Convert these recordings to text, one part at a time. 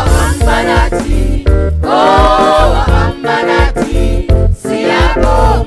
Hambanati, oh Hambanati, siyapo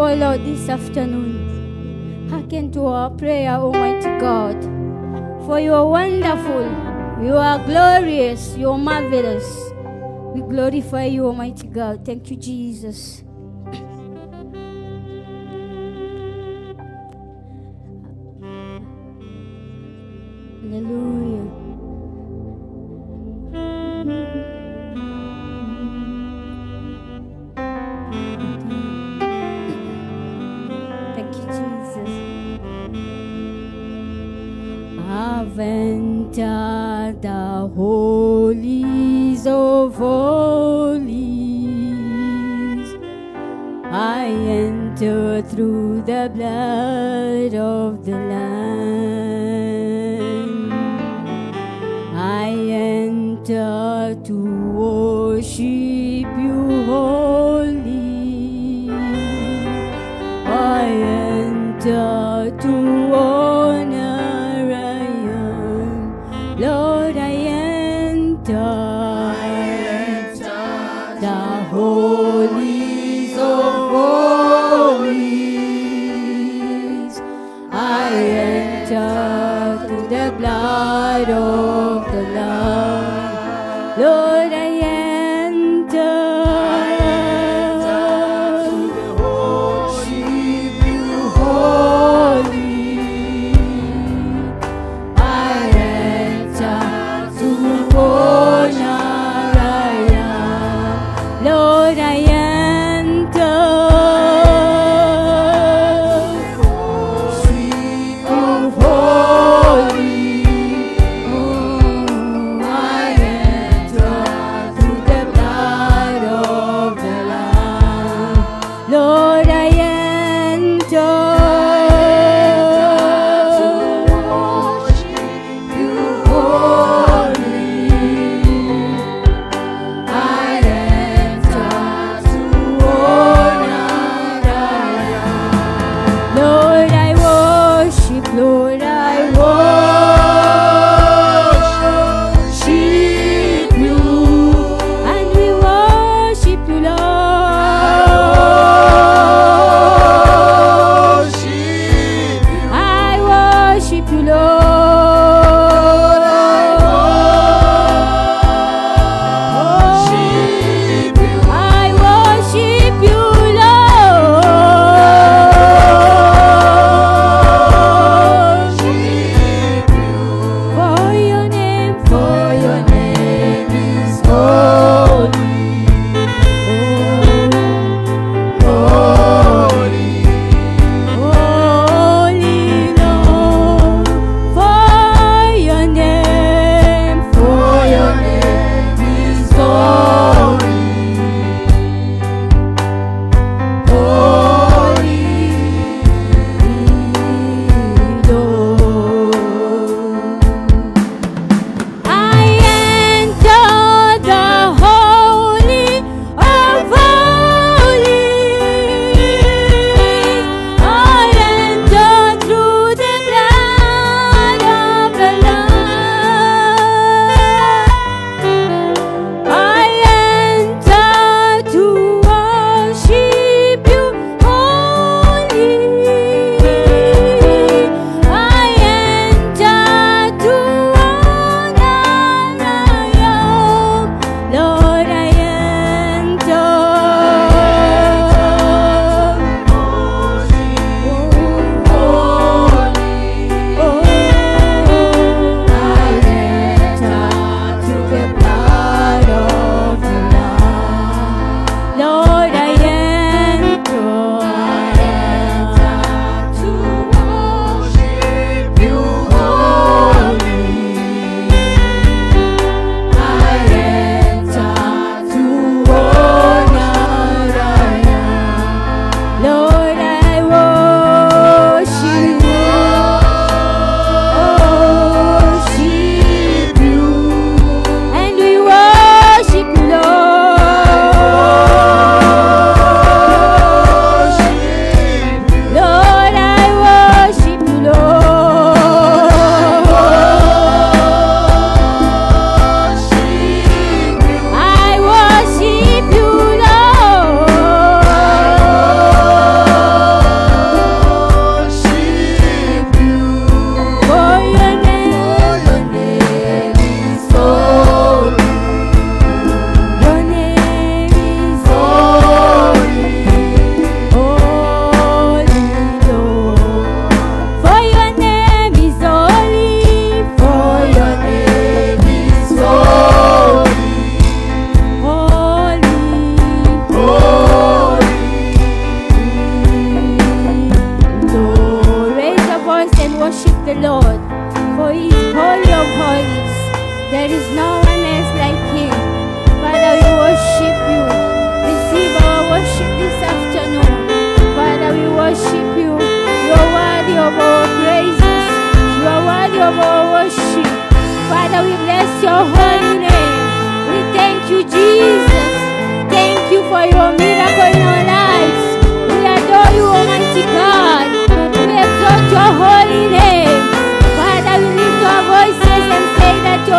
oh Lord, this afternoon. Hearken to our prayer, Almighty God. For you are wonderful, you are glorious, you are marvelous. We glorify you, Almighty God. Thank you, Jesus. Hallelujah. Thank you, Jesus. I've entered the holies of holies. I enter through the blood of the Lamb. I enter to worship you holy. I enter to honor I am. Lord, I enter the holies of holies. I enter to the blood of the Lamb. Lord, I enter to worship you holy. I enter to honor I am. Lord, I enter worship you holy. I enter through the blood of the Lamb. Lord, I enter to worship you holy. I enter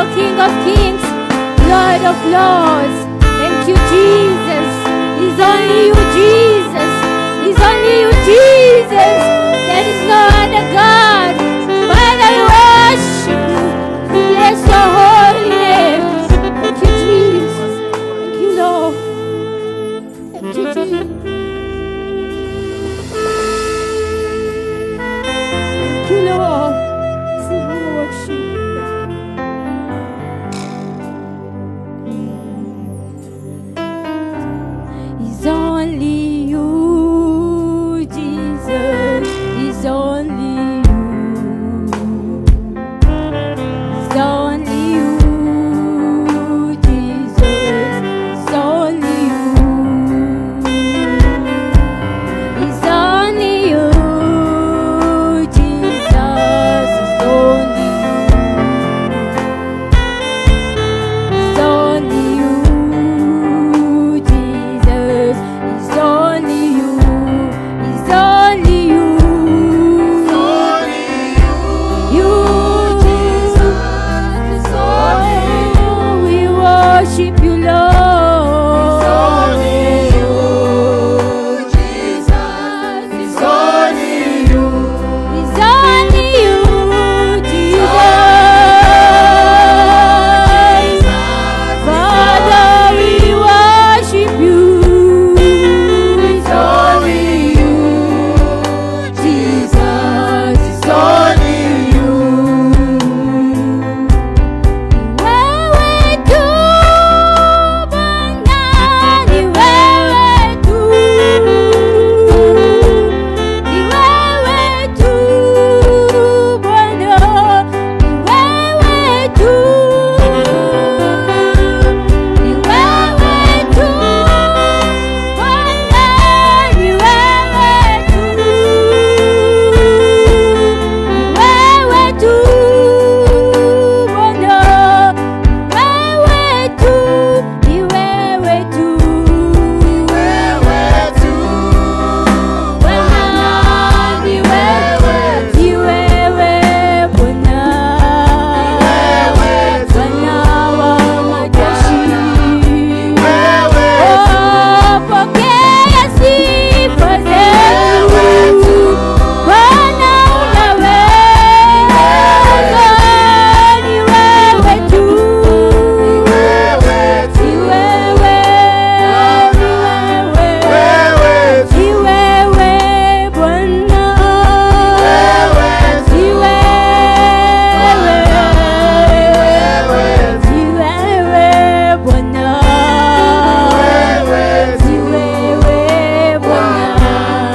our King of Kings, Lord of Lords. Thank you, Jesus. It's only you, Jesus. It's only you, Jesus. There is no other God. Father, we worship you. We bless your holy name. Thank you, Jesus. Thank you, Lord. Thank you, Jesus. Thank you, Lord. See who worship. It's only you, Jesus. It's only you. It's only you, Jesus. It's only you. It's only you, Jesus. It's only you. It's only you, Jesus. It's only you. It's only you. You, Jesus. We worship you, Lord. It's only you, Jesus. It's only you. It's only you, Jesus. Father, we worship you. It's only you, Jesus. It's only you. Wewe tu Bwana, ni wewe tu. Ni wewe tu Bwana, ni wewe tu. Ni wewe tu Bwana, ni wewe tu. Ni wewe tu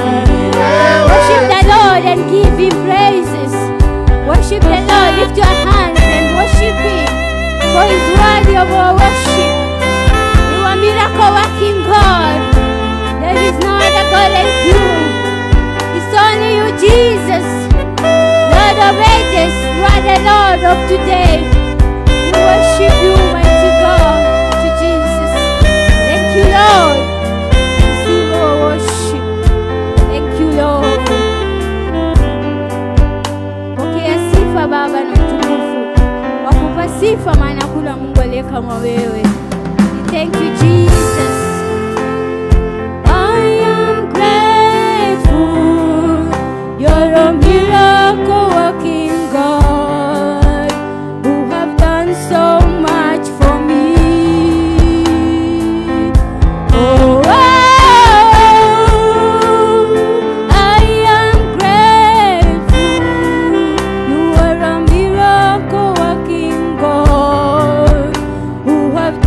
Worship the Lord and give Him praises. Worship the Lord, lift your hands and worship Him, for He's worthy of our worship. You are miracle working God. There is no other God like you. It's only you, Jesus, Lord of ages. You are the Lord of today. We worship you, mighty God. Thank you, Jesus. Thank you, Lord. Receive our worship. Thank you, Lord. Pokea sifa Baba na utukufu. Wakupa sifa maana hakuna Mungu aliye kama wewe. Thank you, Jesus. I am grateful. You're a miracle working God who have done so much for me. Oh, I am grateful. You are a miracle working God who have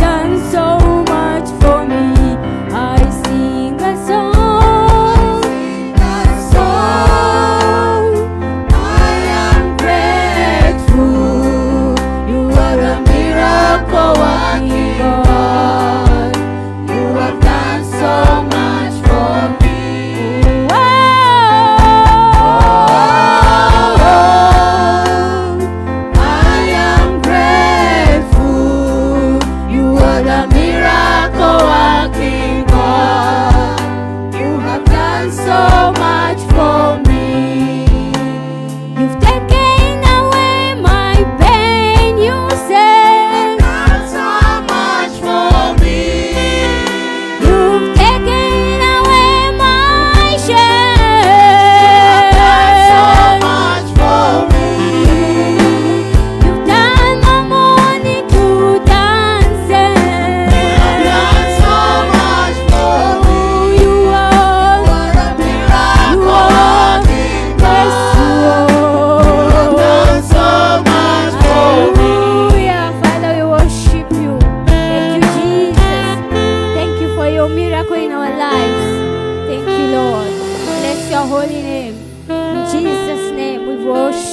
your holy name. In Jesus' name we worship.